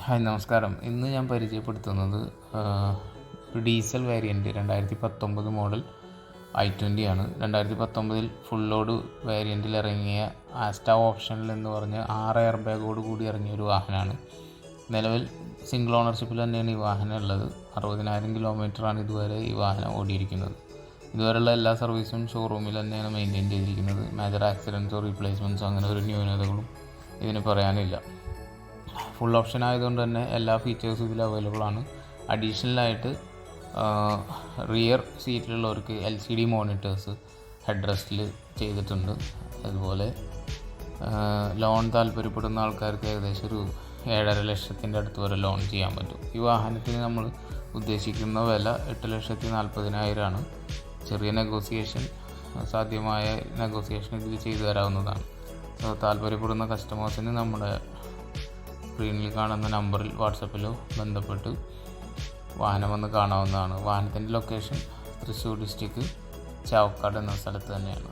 Hi നമസ്കാരം. ഇന്ന് ഞാൻ പരിചയപ്പെടുത്തുന്നത് ഒരു ഡീസൽ വേരിയൻറ്റ് 2019 മോഡൽ i20 ആണ്. 2019 ഫുൾ ലോഡ് വേരിയൻറ്റിൽ ഇറങ്ങിയ ആസ്റ്റ ഓപ്ഷനിൽ എന്ന് പറഞ്ഞ് 6 എയർ ബാഗോട് കൂടി ഇറങ്ങിയ ഒരു വാഹനമാണ്. നിലവിൽ സിംഗിൾ ഓണർഷിപ്പിൽ തന്നെയാണ് ഈ വാഹനം ഉള്ളത്. 60,000 കിലോമീറ്ററാണ് ഇതുവരെ ഈ വാഹനം ഓടിയിരിക്കുന്നത്. ഇതുവരെയുള്ള എല്ലാ സർവീസും ഷോറൂമിൽ തന്നെയാണ് മെയിൻറ്റെയിൻ ചെയ്തിരിക്കുന്നത്. മേജർ ആക്സിഡൻസോ റീപ്ലേസ്മെൻറ്റ്സോ അങ്ങനെ ഒരു ന്യൂനതകളും ഇതിന് പറയാനില്ല. ഫുൾ ഓപ്ഷൻ ആയതുകൊണ്ട് തന്നെ എല്ലാ ഫീച്ചേഴ്സും ഇതിൽ അവൈലബിൾ ആണ്. അഡീഷണലായിട്ട് റിയർ സീറ്റിലുള്ളവർക്ക് LCD മോണിറ്റേഴ്സ് ഹെഡ് റെസ്റ്റിൽ ചെയ്തിട്ടുണ്ട്. അതുപോലെ ലോൺ താല്പര്യപ്പെടുന്ന ആൾക്കാർക്ക് ഏകദേശം ഒരു 7.5 ലക്ഷത്തിൻ്റെ അടുത്ത് വരെ ലോൺ ചെയ്യാൻ പറ്റും. ഈ വാഹനത്തിന് നമ്മൾ ഉദ്ദേശിക്കുന്ന വില 8,40,000 ആണ്. ചെറിയ നെഗോസിയേഷൻ സാധ്യമായ നെഗോസിയേഷൻ ഇതിൽ ചെയ്തു തരാവുന്നതാണ്. താല്പര്യപ്പെടുന്ന കസ്റ്റമേഴ്സിന് നമ്മുടെ സ്ക്രീനിൽ കാണുന്ന നമ്പറിൽ വാട്സപ്പിലോ ബന്ധപ്പെട്ട് വാഹനം വന്ന് കാണാവുന്നതാണ്. വാഹനത്തിൻ്റെ ലൊക്കേഷൻ തൃശ്ശൂർ ഡിസ്ട്രിക്ട് ചാവക്കാട് എന്ന സ്ഥലത്ത് തന്നെയാണ്.